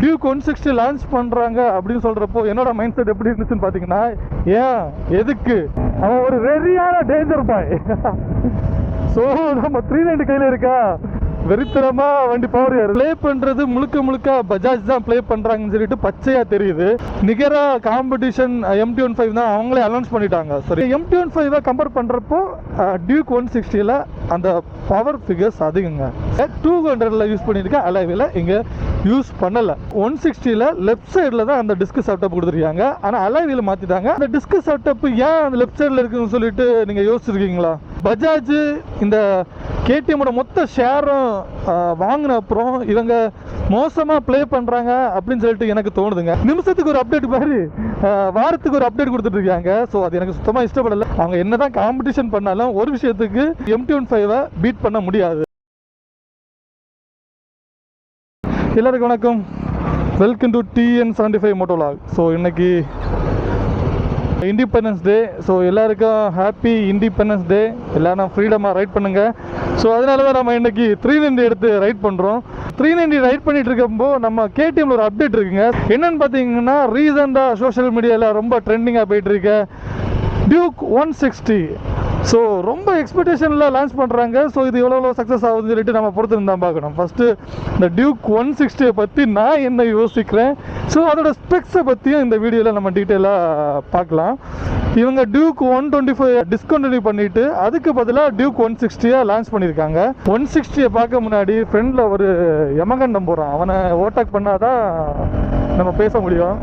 Duke 160 launch பண்ணுறாங்க அப்படின்னு சொல்கிறப்போ என்னோட மைண்ட் செட் எப்படி இருந்துச்சுன்னு பார்த்தீங்கன்னா, ஏன் எதுக்கு அவன் ஒரு வெறியான டேஞ்சர் பாய். ஸோ நம்ம 390 கையில் இருக்கா, வெறித்தனமா வண்டி பவர் ப்ளே பண்றது முழுக்க முழுக்க பஜாஜ் தான் ப்ளே பண்றாங்கன்னு சொல்லிட்டு பச்சையா தெரியுது. நிகரா காம்படிஷன் MT-15 தான் அவங்களே அனௌன்ஸ் பண்ணிட்டாங்க. சரி, MT-15 கம்பேர் பண்றப்போ டியூக் 160ல அந்த பவர் ஃபிகர்ஸ் அதிகங்க. 200ல யூஸ் பண்ணிருக்க அலாய்வில் இங்க யூஸ் பண்ணல. 160ல லெஃப்ட் சைடில் தான் அந்த டிஸ்க் செட்டப் கொடுத்துருக்காங்க. ஆனால் அலாய்வில் மாற்றிட்டாங்க. அந்த டிஸ்க் செட்டப் ஏன் அந்த லெஃப்ட் சைடில் இருக்குன்னு சொல்லிட்டு நீங்கள் யோசிச்சிருக்கீங்களா? பஜாஜ் இந்த KTM மொத்த ஷேரும் வாங்கின அப்புறம் இவங்க மோசமாக ப்ளே பண்ணுறாங்க அப்படின்னு சொல்லிட்டு எனக்கு தோணுதுங்க. நிமிஷத்துக்கு ஒரு அப்டேட் மாதிரி வாரத்துக்கு ஒரு அப்டேட் கொடுத்துட்டு இருக்காங்க. ஸோ அது எனக்கு சுத்தமாக இஷ்டப்படலை. அவங்க என்னதான் காம்படிஷன் பண்ணாலும் ஒரு விஷயத்துக்கு MT-15 பீட் பண்ண முடியாது. எல்லாருக்கும் வணக்கம், வெல்கம் டு TN75 மோட்டோலாக். ஸோ இன்னைக்கு இண்டிபெண்டன்ஸ் டே. ஸோ எல்லாருக்கும் ஹாப்பி இண்டிபெண்டன்ஸ் டே. எல்லோரும் ஃப்ரீடமாக ரைட் பண்ணுங்கள். ஸோ அதனால தான் நம்ம இன்றைக்கி 390 எடுத்து ரைட் பண்ணுறோம். 390 ரைட் பண்ணிகிட்டு இருக்கப்போ நம்ம KTMல ஒரு அப்டேட் இருக்குங்க. என்னென்னு பார்த்தீங்கன்னா, ரீசெண்டாக சோஷியல் மீடியாவில் ரொம்ப ட்ரெண்டிங்காக போயிட்டுருக்க டியூக் 160. ஸோ ரொம்ப எக்ஸ்பெக்டேஷனில் லான்ச் பண்ணுறாங்க. ஸோ இது எவ்வளோ சக்ஸஸ் ஆகுதுன்னு சொல்லிட்டு நம்ம பொறுத்து தான் பார்க்கணும். ஃபஸ்ட்டு இந்த டியூக் 160 பற்றி நான் என்ன யோசிக்கிறேன், ஸோ அதோட ஸ்பெக்ஸை பற்றியும் இந்த வீடியோவில் நம்ம டீட்டெயிலாக பார்க்கலாம். இவங்க டியூக் 125 டிஸ்கண்டினியூ பண்ணிவிட்டு அதுக்கு பதிலாக டியூக் 160 லான்ச் பண்ணியிருக்காங்க. 160 பார்க்க முன்னாடி ஃப்ரெண்டில் ஒரு யமகண்டம் போகிறான். அவனை ஓவர்டேக் பண்ணாதான் நம்ம பேச முடியும்.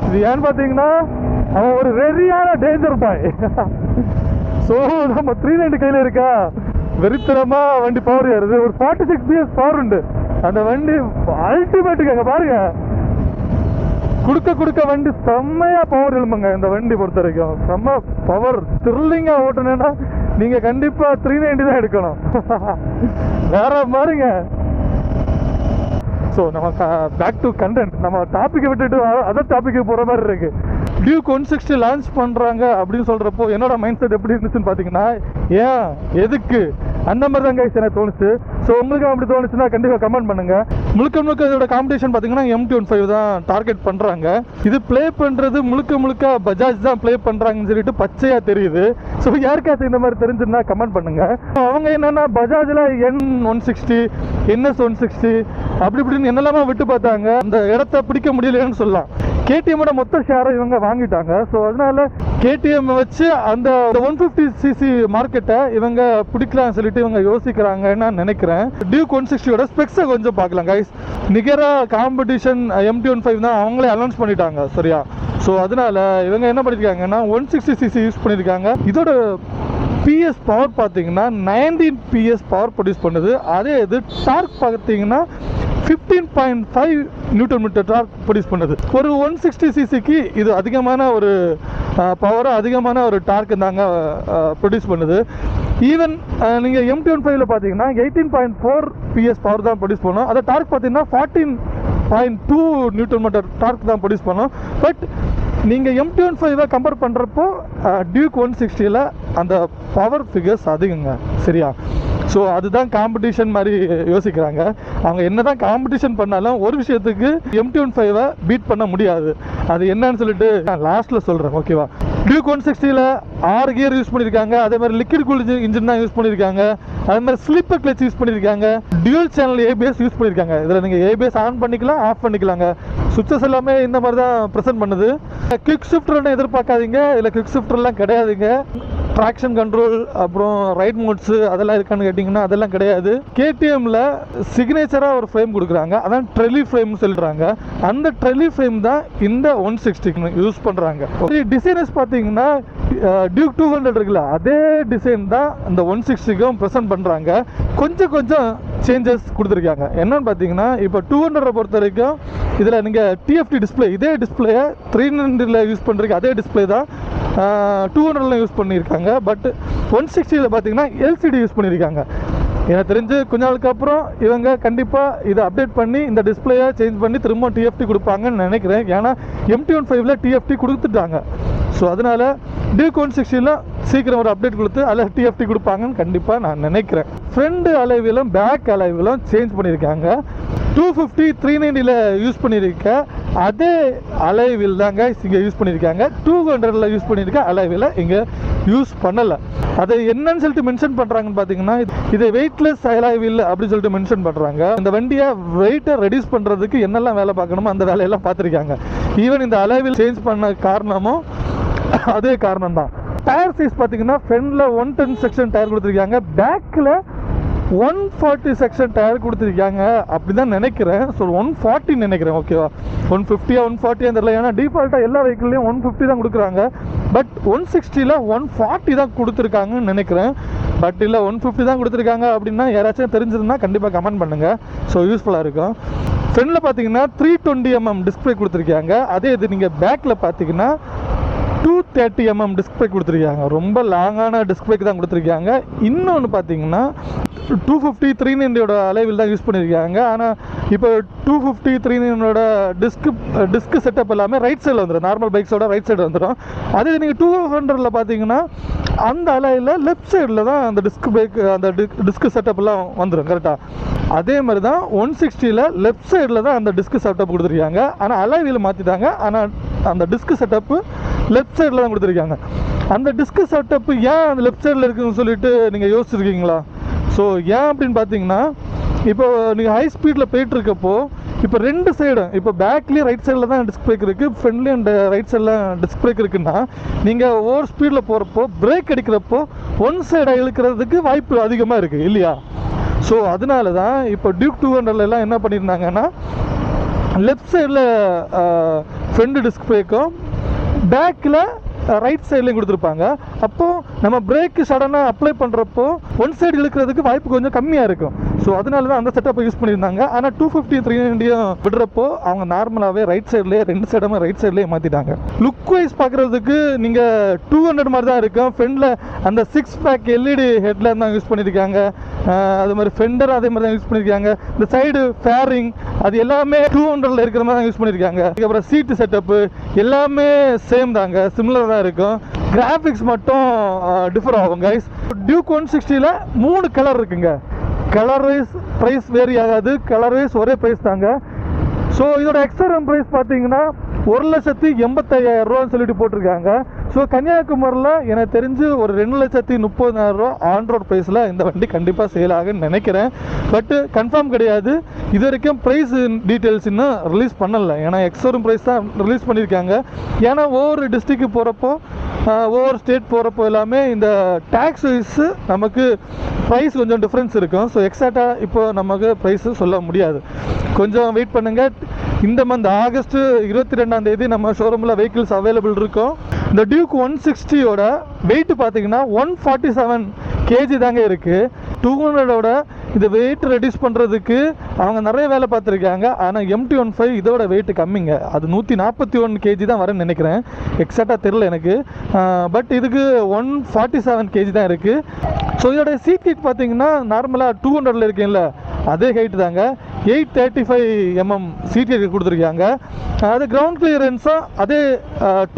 இது ஏன்னு பார்த்தீங்கன்னா, அவன் ஒரு வெறியான டேஞ்சர் பாய். ஸோ நம்ம 390 கையில் இருக்கா, வெறித்தனமா வண்டி பவர் ஏறுது. ஒரு 46 PS பவர் உண்டு. அந்த வண்டி அல்டிமேட்டுக்கு அங்கே பாருங்க, கொடுக்க வண்டி செம்மையா பவர் எழும்புங்க. இந்த வண்டி பொறுத்த வரைக்கும் செம்ம பவர். த்ரில்லிங்கா ஓட்டணும்னா நீங்க கண்டிப்பா 390 தான் எடுக்கணும். வேற பாருங்க. ஸோ நம்ம பேக் டு கண்டென்ட். நம்ம டாப்பிக்கை விட்டுட்டு அதர் டாப்பிக்கு போகிற மாதிரி இருக்கு. டியூக் 160 லான்ச் பண்ணுறாங்க அப்படின்னு சொல்கிறப்போ என்னோட மைண்ட் செட் எப்படி இருந்துச்சுன்னு பார்த்தீங்கன்னா, ஏன் எதுக்கு அந்த மாதிரி தான் கைஸ் எனக்கு தோணுச்சு. ஸோ உங்களுக்கு அப்படி தோணுச்சுன்னா கண்டிப்பாக கமெண்ட் பண்ணுங்கள். முழுக்க இதோட காம்படிஷன் பார்த்தீங்கன்னா MT-15 தான் டார்கெட் பண்ணுறாங்க. இது ப்ளே பண்ணுறது முழுக்க பஜாஜ் தான் ப்ளே பண்ணுறாங்கன்னு சொல்லிட்டு பச்சையாக தெரியுது. ஸோ யாருக்காச்சும் இந்த மாதிரி தெரிஞ்சுருந்தா கமெண்ட் பண்ணுங்கள். அவங்க என்னென்னா பஜாஜில் N160 NS160 அப்படி இப்படின்னு என்னெல்லாமா விட்டு பார்த்தாங்க. அந்த இடத்த பிடிக்க முடியலன்னு சொல்லலாம். KTM மொத்த ஷேரை இவங்க வாங்கிட்டாங்க. ஸோ அதனால KTM வச்சு அந்த 150cc மார்க்கெட்டை இவங்க பிடிக்கலாம்னு சொல்லிட்டு இவங்க யோசிக்கிறாங்கன்னு நான் நினைக்கிறேன். டியூக் 160 ஸ்பெக்ஸை கொஞ்சம் பார்க்கலாம் கைஸ். நிகரா காம்படிஷன் MT-15 தான் அவங்களே அனௌன்ஸ் பண்ணிட்டாங்க. சரியா? ஸோ அதனால இவங்க என்ன பண்ணியிருக்காங்கன்னா 160cc யூஸ் பண்ணியிருக்காங்க. இதோட PS பவர் பார்த்தீங்கன்னா 19 PS பவர் ப்ரொடியூஸ் பண்ணுது. அதே இது டார்க் பார்த்தீங்கன்னா 15.5 Nm டார்க் ப்ரொடியூஸ் பண்ணுது. ஒரு 160cc இது அதிகமான ஒரு பவர், அதிகமான ஒரு டார்க் தாங்க ப்ரொடியூஸ் பண்ணுது. ஈவன் நீங்கள் MT-15 பார்த்தீங்கன்னா 18.4 PS பவர் தான் ப்ரொடியூஸ் பண்ணும். அதை டார்க் பார்த்தீங்கன்னா 14.2 Nm டார்க் தான் ப்ரொடியூஸ் பண்ணும். பட் நீங்கள் MT-15 கம்பேர் பண்ணுறப்போ டியூக் 160ல அந்த பவர் ஃபிகர்ஸ் அதிகங்க. சரியா? ஸோ அதுதான் காம்படிஷன் மாதிரி யோசிக்கிறாங்க. அவங்க என்ன தான் காம்படிஷன் பண்ணாலும் ஒரு விஷயத்துக்கு MT-15 பீட் பண்ண முடியாது. அது என்னன்னு சொல்லிட்டு நான் லாஸ்ட்டில் சொல்கிறேன். ஓகேவா? டியூக் 160ல 6 கியர் யூஸ் பண்ணியிருக்காங்க. அதே மாதிரி லிக்விட் கூல்ட் இன்ஜின் தான் யூஸ் பண்ணியிருக்காங்க. அதே மாதிரி ஸ்லிப்பர் கிளச் யூஸ் பண்ணியிருக்காங்க. டியூல் சேனல் ABS யூஸ் பண்ணியிருக்காங்க. இதில் நீங்கள் ABS ஆன் பண்ணிக்கலாம், ஆஃப் பண்ணிக்கலாங்க. சுவிட்சஸ் எல்லாமே இந்த மாதிரி தான் ப்ரெசென்ட் பண்ணுது. குவிக் ஷிஃப்டர்னு எதிர்பார்க்காதீங்க. இதில் குவிக் ஷிஃப்டர்லாம் கிடையாதுங்க. ட்ராக்ஷன் கண்ட்ரோல் அப்புறம் ரைட் மோட்ஸு அதெல்லாம் இருக்கான்னு கேட்டிங்கன்னா அதெல்லாம் கிடையாது. KTMல சிக்னேச்சராக ஒரு ஃப்ரேம் கொடுக்குறாங்க. அதான் ட்ரெலி ஃப்ரேம்னு சொல்கிறாங்க. அந்த ட்ரெலி ஃப்ரேம் தான் இந்த 160 யூஸ் பண்ணுறாங்க. டிசைனர்ஸ் பார்த்தீங்கன்னா டியூக் 200 இருக்குல்ல, அதே டிசைன் தான் இந்த 160க்கும் ப்ரெசென்ட் பண்ணுறாங்க. கொஞ்சம் சேஞ்சஸ் கொடுத்துருக்காங்க. என்னன்னு பார்த்தீங்கன்னா, இப்போ 200 பொறுத்த வரைக்கும் இதில் நீங்கள் TFT டிஸ்பிளே, இதே டிஸ்பிளேயை 390ல யூஸ் பண்ணுறதுக்கு அதே டிஸ்பிளே தான் 200ல யூஸ் பண்ணியிருக்காங்க. பட் 160ல பார்த்தீங்கன்னா LCD யூஸ் பண்ணியிருக்காங்க. எனக்கு தெரிஞ்சு கொஞ்ச நாளுக்கு அப்புறம் இவங்க கண்டிப்பாக இதை அப்டேட் பண்ணி இந்த டிஸ்பிளேயை சேஞ்ச் பண்ணி திரும்ப TFT கொடுப்பாங்கன்னு நினைக்கிறேன். ஏன்னா MT-15ல TFT கொடுத்துட்டாங்க. ஸோ அதனால் டியூக் 160ல சீக்கிரம் ஒரு அப்டேட் கொடுத்து அதில் TFT கொடுப்பாங்கன்னு கண்டிப்பாக நான் நினைக்கிறேன். ஃப்ரண்ட் அலைவிலும் பேக் அலைவிலும் சேஞ்ச் பண்ணியிருக்காங்க. 250 390 யூஸ் பண்ணியிருக்க அதே அலைவில் தாங்க இங்கே யூஸ் பண்ணியிருக்காங்க. 200 யூஸ் பண்ணியிருக்க அலைவில் இங்கே யூஸ் பண்ணலை. அதை என்னன்னு சொல்லிட்டு மென்ஷன் பண்ணுறாங்கன்னு பார்த்தீங்கன்னா, இது வெயிட்லெஸ் அலைவில் அப்படின்னு சொல்லிட்டு மென்ஷன் பண்ணுறாங்க. இந்த வண்டியை வெயிட்டை ரெடியூஸ் பண்ணுறதுக்கு என்னெல்லாம் வேலை பார்க்கணுமோ அந்த வேலையெல்லாம் பார்த்துருக்காங்க. ஈவன் இந்த அலைவில் சேஞ்ச் பண்ண காரணமும் அதே காரணம் தான். டயர் சைஸ் பார்த்தீங்கன்னா ஃப்ரண்டில் 110 செக்ஷன் டயர் கொடுத்துருக்காங்க, பேக்கில் 140 செக்ஷன் டயர் கொடுத்துருக்காங்க அப்படி தான் நினைக்கிறேன். ஸோ 140 நினைக்கிறேன். ஓகேவா, 150 140 தெரியல. ஏன்னா டிஃபால்ட்டாக எல்லா வெஹிக்கிள்லையும் 150 தான் கொடுக்குறாங்க. பட் 160 140 தான் கொடுத்துருக்காங்கன்னு நினைக்கிறேன். பட் இல்லை 150 தான் கொடுத்துருக்காங்க அப்படின்னா யாராச்சும் தெரிஞ்சதுன்னா கண்டிப்பாக கமெண்ட் பண்ணுங்கள். ஸோ யூஸ்ஃபுல்லாக இருக்கும். ஃப்ரண்டில் பார்த்தீங்கன்னா 320mm டிஸ்பிளே கொடுத்துருக்காங்க. அதே இது நீங்கள் பேக்கில் பார்த்தீங்கன்னா 230mm டிஸ்பிளே கொடுத்துருக்காங்க. ரொம்ப லாங்கான டிஸ்பிளேக்கு தான் கொடுத்துருக்காங்க. இன்னொன்று பார்த்தீங்கன்னா 250 390 அலைவில் தான் யூஸ் பண்ணியிருக்காங்க. ஆனால் இப்போ 250 390 டிஸ்க் செட்டப் எல்லாமே ரைட் சைடில் வந்துடும். நார்மல் பைக்ஸோட ரைட் சைடு வந்துடும். அதே நீங்கள் 200 பார்த்தீங்கன்னா அந்த அலையில் லெஃப்ட் சைடில் தான் அந்த டிஸ்க் செட்டப் எல்லாம் வந்துடும். கரெக்டாக அதே மாதிரி தான் 160 லெஃப்ட் சைடில் தான் அந்த டிஸ்க் செட்டப் கொடுத்துருக்காங்க. ஆனால் அலைவில் மாற்றிட்டாங்க. ஆனால் அந்த டிஸ்க் செட்டப்பு லெஃப்ட் சைடில் தான் கொடுத்துருக்காங்க. அந்த டிஸ்க் செட்டப்பு ஏன் அந்த லெஃப்ட் சைடில் இருக்குதுன்னு சொல்லிட்டு நீங்கள் யோசிச்சிருக்கீங்களா? ஸோ ஏன் அப்படின்னு பார்த்தீங்கன்னா, இப்போ நீங்கள் ஹை ஸ்பீடில் போயிட்டுருக்கப்போ இப்போ ரெண்டு சைடும், இப்போ பேக்லேயும் ரைட் சைடில் தான் டிஸ்க் பிரேக் இருக்குது, ஃப்ரண்ட்லேயும் ரைட் சைடில் டிஸ்க் பிரேக் இருக்குன்னா நீங்கள் ஓவர் ஸ்பீடில் போகிறப்போ பிரேக் அடிக்கிறப்போ ஒன் சைடாக இழுக்கிறதுக்கு வாய்ப்பு அதிகமாக இருக்குது இல்லையா? ஸோ அதனால தான் இப்போ டியூக் 200 என்ன பண்ணியிருந்தாங்கன்னா, லெஃப்ட் சைடில் ஃப்ரண்ட் டிஸ்க் பிரேக்கும் பேக்கில் ரைட் சைட்லேயும் கொடுத்துருப்பாங்க. அப்போது நம்ம பிரேக்கு சடனாக அப்ளை பண்ணுறப்போ ஒன் சைடு இழுக்கிறதுக்கு வாய்ப்பு கொஞ்சம் கம்மியாக இருக்கும். ஸோ அதனால தான் அந்த செட்டப்பை யூஸ் பண்ணியிருந்தாங்க. ஆனால் 250 390 விடுறப்போ அவங்க நார்மலாகவே ரைட் சைட்லேயே ரெண்டு சைடுமே ரைட் சைட்லேயே மாற்றிட்டாங்க. லுக் வைஸ் பார்க்குறதுக்கு நீங்கள் 200 மாதிரி தான் இருக்கும். ஃப்ரண்டில் அந்த 6 பேக் எல்இடி ஹெட்லைட் தான் யூஸ் பண்ணியிருக்காங்க. அது மாதிரி ஃபெண்டர் அதே மாதிரி தான் யூஸ் பண்ணியிருக்காங்க. இந்த சைடு ஃபேரிங் அது எல்லாமே 200 இருக்கிற மாதிரி தான் யூஸ் பண்ணியிருக்காங்க. அதுக்கப்புறம் சீட்டு செட்டப்பு எல்லாமே சேம் தாங்க, சிமிலர் தான் இருக்கும். கிராஃபிக்ஸ் மட்டும் டிஃபர் ஆகும் கைஸ். டியூக் 160 3 கலர் இருக்குங்க. கலர் வைஸ் ப்ரைஸ் வேரி ஆகாது, கலர் வைஸ் ஒரே ப்ரைஸ் தாங்க. ஸோ இதோட எக்ஸ்ஆர்எம் ப்ரைஸ் பார்த்தீங்கன்னா 1,85,000 சொல்லிட்டு போட்டிருக்காங்க. ஸோ கன்னியாகுமரியில் எனக்கு தெரிஞ்சு ஒரு 2,30,000 ஆன் ரோட் ப்ரைஸில் இந்த வண்டி கண்டிப்பாக சேல் ஆகுன்னு நினைக்கிறேன். பட்டு கன்ஃபார்ம் கிடையாது. இது வரைக்கும் ப்ரைஸ் டீட்டெயில்ஸ் இன்னும் ரிலீஸ் பண்ணலை. ஏன்னா எக்ஸ்ஷோரூம் ப்ரைஸ் தான் ரிலீஸ் பண்ணியிருக்காங்க. ஏன்னா ஒவ்வொரு டிஸ்ட்ரிக்ட் போகிறப்போ ஒவ்வொரு ஸ்டேட் போகிறப்போ எல்லாமே இந்த டேக்ஸ் வைஸு நமக்கு ப்ரைஸ் கொஞ்சம் டிஃப்ரென்ஸ் இருக்கும். ஸோ எக்ஸாக்டாக இப்போ நமக்கு ப்ரைஸு சொல்ல முடியாது. கொஞ்சம் வெயிட் பண்ணுங்கள். இந்த மந்த் ஆகஸ்ட் 22 நம்ம ஷோரூமில் வெஹிக்கிள்ஸ் அவைலபிள் இருக்கும். இந்த டியூக் 160யோட வெயிட் பார்த்தீங்கன்னா 147 kg தாங்க இருக்குது. 200ஓட இந்த வெயிட் ரெடியூஸ் பண்ணுறதுக்கு அவங்க நிறைய வேலை பார்த்துருக்காங்க. ஆனால் MT-15 இதோட வெயிட் கம்மிங்க. அது 141 kg தான் வரேன்னு நினைக்கிறேன். எக்ஸாக்டாக தெரில எனக்கு. பட் இதுக்கு 147 kg தான் இருக்குது. ஸோ இதோட சீட் ஹைட் பார்த்தீங்கன்னா நார்மலாக 200 இருக்குல்ல அதே ஹைட் தாங்க. 835mm சீட் ஹைட் கொடுத்துருக்காங்க. அது கிரவுண்ட் கிளியரன்ஸாக அதே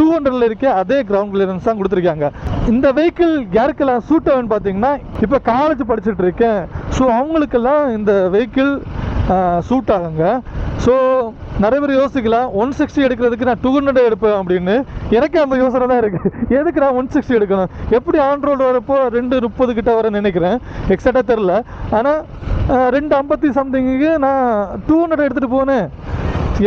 200 இருக்க அதே கிரவுண்ட் கிளியரன்ஸ் தான் கொடுத்துருக்காங்க. இந்த வெஹிக்கிள் யாருக்கெல்லாம் சூட் ஆகுன்னு பார்த்தீங்கன்னா, இப்போ காலேஜ் படிச்சுட்டு இருக்கேன், ஸோ அவங்களுக்கெல்லாம் இந்த வெஹிக்கிள் சூட் ஆகுங்க. ஸோ நிறைய பேர் யோசிக்கலாம் 160 எடுக்கிறதுக்கு நான் 200 எடுப்பேன் அப்படின்னு. எனக்கு அந்த யோசனை தான் இருக்குது. எதுக்கு நான் 160 எடுக்கணும்? எப்படி ஆன் ரோடு வரப்போ 230 கிட்ட வர நினைக்கிறேன். எக்ஸாக்டாக தெரில. ஆனால் 250 சம்திங்கு நான் 200 எடுத்துகிட்டு போனேன்.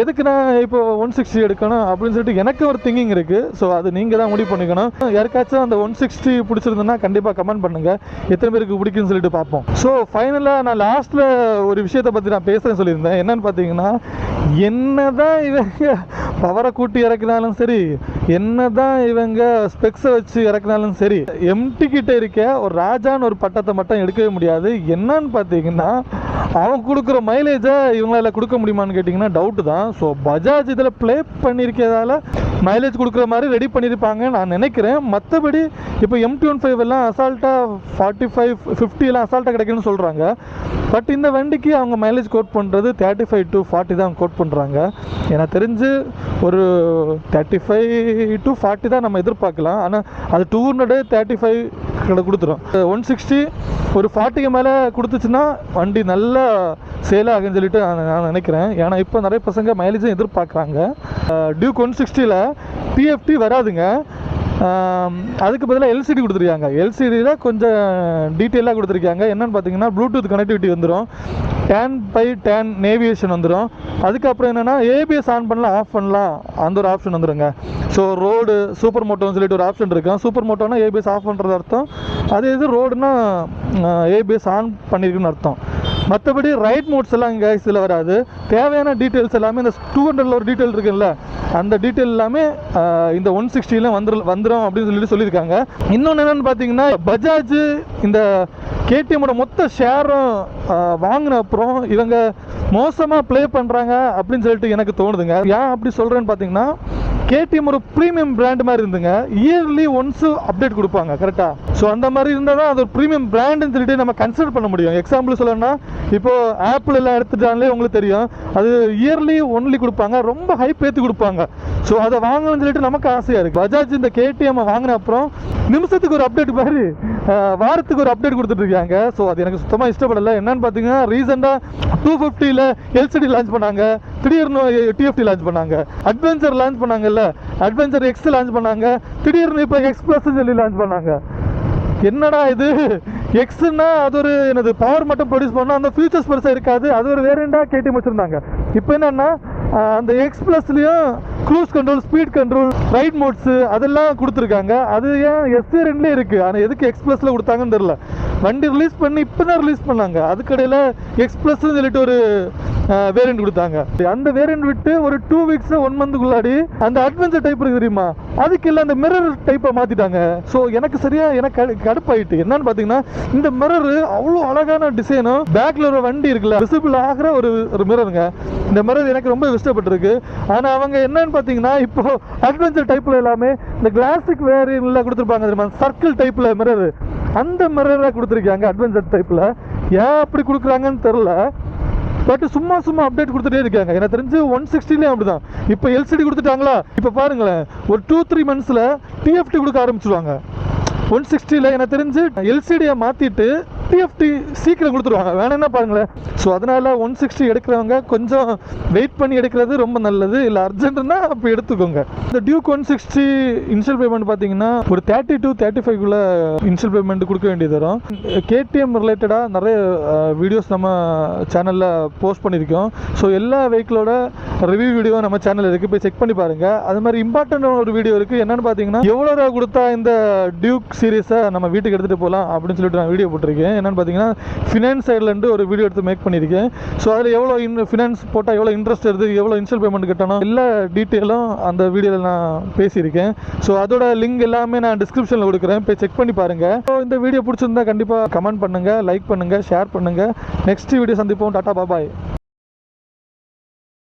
எதுக்கு நான் இப்போ 160 எடுக்கணும் அப்படின்னு சொல்லிட்டு எனக்கு ஒரு திங்கிங் இருக்குது. ஸோ அது நீங்கள் தான் முடிவு பண்ணிக்கணும். யாருக்காச்சும் அந்த 160 பிடிச்சிருந்ததுன்னா கண்டிப்பாக கமெண்ட் பண்ணுங்கள். எத்தனை பேருக்கு பிடிக்குன்னு சொல்லிட்டு பார்ப்போம். ஸோ ஃபைனலாக நான் லாஸ்ட்டில் ஒரு விஷயத்தை பற்றி நான் பேசுகிறேன்னு சொல்லியிருந்தேன். என்னன்னு பார்த்தீங்கன்னா, என்ன தான் இவங்க பவரை கூட்டி இறக்குனாலும் சரி, என்ன தான் இவங்க ஸ்பெக்ஸை வச்சு இறக்குனாலும் சரி, எம்டி கிட்ட இருக்க ஒரு ராஜான்னு ஒரு பட்டத்தை மட்டும் எடுக்கவே முடியாது. என்னன்னு பார்த்தீங்கன்னா, அவங்க கொடுக்குற மைலேஜை இவங்களால கொடுக்க முடியுமான்னு கேட்டிங்கன்னா டவுட்டு தான். ஸோ பஜாஜ் இதில் ப்ளே பண்ணியிருக்கிறதால மைலேஜ் கொடுக்குற மாதிரி ரெடி பண்ணியிருப்பாங்க நான் நினைக்கிறேன். மற்றபடி இப்போ MT-15 எல்லாம் அசால்ட்டாக 45 50 எல்லாம் அசால்ட்டாக கிடைக்குன்னு சொல்கிறாங்க. பட் இந்த வண்டிக்கு அவங்க மைலேஜ் கோட் பண்ணுறது 35 to 40 தான் கோட் பண்ணுறாங்க. எனக்கு தெரிஞ்சு ஒரு 35 to 40 தான் நம்ம எதிர்பார்க்கலாம். ஆனால் அது 200 35 கொடுத்துரும். 160 ஒரு 40க்கு மேலே கொடுத்துச்சுன்னா வண்டி நல்லா சேல் ஆகுன்னு சொல்லிட்டு நான் நினைக்கிறேன். ஏன்னா இப்போ நிறைய பசங்க மைலேஜும் எதிர்பார்க்குறாங்க. டியூக் 160ல் டிஎஃப்டி வராதுங்க, அதுக்கு பதிலாக எல்சிடி கொடுத்துருக்காங்க. எல்சிடியில் கொஞ்சம் டீட்டெயிலாக கொடுத்துருக்காங்க. என்னென்னு பார்த்தீங்கன்னா ப்ளூடூத் கனெக்டிவிட்டி வந்துடும், டேன் பை டேன் நேவிகேஷன் வந்துடும். அதுக்கப்புறம் என்னென்னா ஏபிஎஸ் ஆன் பண்ணலாம் ஆஃப் பண்ணலாம் அந்த ஒரு ஆப்ஷன் வந்துடுங்க. ஸோ ரோடு சூப்பர் மோட்டோன்னு சொல்லிட்டு ஒரு ஆப்ஷன் இருக்கும். சூப்பர் மோட்டோனா ஏபிஎஸ் ஆஃப் பண்ணுறது அர்த்தம், அதே இது ரோடுனா ஏபிஎஸ் ஆன் பண்ணியிருக்குன்னு அர்த்தம். மற்றபடி ரைட் மோட்ஸ் எல்லாம் இங்கே இதில் வராது. தேவையான டீட்டெயில்ஸ் எல்லாமே இந்த 200ல் ஒரு டீட்டெயில் இருக்குல்ல, அந்த டீட்டெயில் எல்லாமே இந்த 160ல வந்துடும் அப்படின்னு சொல்லியிருக்காங்க. இன்னொன்று என்னென்னு பார்த்தீங்கன்னா, பஜாஜ் இந்த கேடிஎம்மோட மொத்த ஷேரும் வாங்கின அப்புறம் இவங்க மோசமாக ப்ளே பண்ணுறாங்க அப்படின்னு சொல்லிட்டு எனக்கு தோணுதுங்க. ஏன் அப்படி சொல்கிறேன்னு பார்த்தீங்கன்னா, கேடிஎம் ஒரு ப்ரீமியம் பிராண்ட் மாதிரி இருந்துங்க, இயர்லி ஒன்ஸ் அப்டேட் கொடுப்பாங்க கரெக்டாக. ஸோ அந்த மாதிரி இருந்தால் தான் அது ஒரு ப்ரீமியம் பிராண்டுன்னு சொல்லிட்டு நம்ம கன்சிடர் பண்ண முடியும். எக்ஸாம்பிள் சொல்லணும்னா, இப்போது ஆப்பிள் எல்லாம் எடுத்துட்டாலே உங்களுக்கு தெரியும், அது இயர்லி ஒன்லி கொடுப்பாங்க, ரொம்ப ஹைப் ஏற்றி கொடுப்பாங்க. ஸோ அதை வாங்கணும்னு சொல்லிட்டு நமக்கு ஆசையாக இருக்குது. பஜாஜ் இந்த கேடிஎம் வாங்கின அப்புறம் நிமிஷத்துக்கு ஒரு அப்டேட் மாதிரி வாரத்துக்கு ஒரு அப்டேட் கொடுத்துட்ருக்காங்க. ஸோ அது எனக்கு சுத்தமாக இஷ்டப்படலை. என்னன்னு பார்த்தீங்கன்னா, ரீசெண்டாக 250ல் எல்சிடி லான்ச் பண்ணாங்க, திடீர்னு டிஎஃப்டி லான்ச் பண்ணாங்க, அட்வென்ச்சர் லான்ச் பண்ணாங்கல்ல, அட்வென்ச்சர் எக்ஸ் லான்ச் பண்ணாங்க, திடீர்னு இப்போ எக்ஸ் ப்ளஸ் சொல்லி லான்ச் பண்ணாங்க. என்னடா இது, எக்ஸ்னா அது ஒரு என்னது பவர் மட்டும் ப்ரொடியூஸ் பண்ணால் அந்த ஃபியூச்சர்ஸ் பெருசாக இருக்காது, அது ஒரு வேரியண்டாக கேடிஎம் வச்சுருந்தாங்க. இப்போ என்னென்னா அந்த எக்ஸ் ப்ளஸ்லேயும் cruise control, speed control, ride modes அதெல்லாம் கொடுத்துருக்காங்க. அது ஏன் எஸ் வேரியண்ட்லேயே இருக்குது, ஆனால் எதுக்கு எக்ஸ் ப்ளஸில் கொடுத்தாங்கன்னு தெரில. வண்டி ரிலீஸ் பண்ணி இப்போ தான் ரிலீஸ் பண்ணாங்க, அதுக்கடையில் எக்ஸ் ப்ளஸ்ன்னு சொல்லிட்டு ஒரு வேரியண்ட் கொடுத்தாங்க. அந்த வேரியண்ட் விட்டு ஒரு 2 வீக்ஸ் 1 மந்த்துக்குள்ளாடி அந்த அட்வென்ச்சர் டைப் இருக்கு தெரியுமா, அதுக்கு இல்லை அந்த மிரர் டைப்பை மாற்றிட்டாங்க. ஸோ எனக்கு சரியாக எனக்கு கடுப்பாயிட்டு. என்னன்னு பார்த்தீங்கன்னா, இந்த மிரர் அவ்வளோ அழகான டிசைனும், பேக்கில் ஒரு வண்டி இருக்குல்ல விசிபிள் ஆகிற ஒரு மிரருங்க. இந்த மிரர் எனக்கு ரொம்ப இஷ்டப்பட்டிருக்கு. ஆனால் அவங்க என்னன்னு பார்த்தீங்கன்னா, இப்போ அட்வென்ச்சர் டைப்பில் எல்லாமே இந்த கிளாசிக் வேரியண்ட்ல கொடுத்துருப்பாங்க தெரியுமா, சர்க்கிள் டைப்பில் மிரர், அந்த மிரரை கொடுத்துருக்காங்க அட்வென்ச்சர் டைப்பில். ஏன் அப்படி கொடுக்குறாங்கன்னு தெரில, பட் சும்மா அப்டேட் கொடுத்துட்டே இருக்காங்க. எனக்கு தெரிஞ்சு 160லேயும் அப்படிதான். இப்போ எல்சிடி கொடுத்துட்டாங்களா, இப்போ பாருங்களேன், ஒரு 2-3 மந்த்ஸில் டிஎஃப்டி கொடுக்க ஆரம்பிச்சிடுவாங்க. 160ல் எனக்கு தெரிஞ்சு எல்சிடியை மாற்றிட்டு டிஎஃப்டி சீக்கிரம் கொடுத்துருவாங்க, வேணும்னா பாருங்களேன். ஸோ அதனால் 160 எடுக்கிறவங்க கொஞ்சம் வெயிட் பண்ணி எடுக்கிறது ரொம்ப நல்லது. இல்லை அர்ஜென்ட்னா அப்போ எடுத்துக்கோங்க. இந்த டியூக் 160 இனிஷியல் பேமெண்ட் பார்த்தீங்கன்னா ஒரு 30 to 35க்குள்ளே இனிஷியல் பேமெண்ட் கொடுக்க வேண்டியது வரும். கேடிஎம் ரிலேட்டடாக நிறைய வீடியோஸ் நம்ம சேனலில் போஸ்ட் பண்ணியிருக்கோம். ஸோ எல்லா வெஹிக்கிளோட ரிவ்யூ வீடியோ நம்ம சேனலில் இருக்குது, போய் செக் பண்ணி பாருங்கள். அது மாதிரி இம்பார்ட்டன்டான ஒரு வீடியோ இருக்குது. என்னென்னு பார்த்தீங்கன்னா, எவ்வளோ ரூபா கொடுத்தா இந்த டியூக் சீரீஸை நம்ம வீட்டுக்கு எடுத்துகிட்டு போகலாம் அப்படின்னு சொல்லிட்டு நான் வீடியோ போட்டிருக்கேன். என்னென்னு பார்த்தீங்கன்னா, ஃபினான்ஸ் சைட்லேருந்து ஒரு வீடியோ எடுத்து மேக் பண்ணியிருக்கேன். ஸோ அதில் எவ்வளோ ஃபினான்ஸ் போட்டால் எவ்வளோ இன்ட்ரெஸ்ட் வருது, எவ்வளோ இனிஷியல் பேமெண்ட் கட்டணும், எல்லா டீட்டெயிலும் அந்த வீடியோவில் நான் பேசியிருக்கேன். ஸோ அதோட லிங்க் எல்லாமே நான் டிஸ்கிரிப்ஷனில் கொடுக்குறேன், போய் செக் பண்ணி பாருங்கள். ஸோ இந்த வீடியோ பிடிச்சிருந்தா கண்டிப்பாக கமெண்ட் பண்ணுங்கள், லைக் பண்ணுங்கள், ஷேர் பண்ணுங்கள். நெக்ஸ்ட் வீடியோ சந்திப்போம். டாடா பாய்.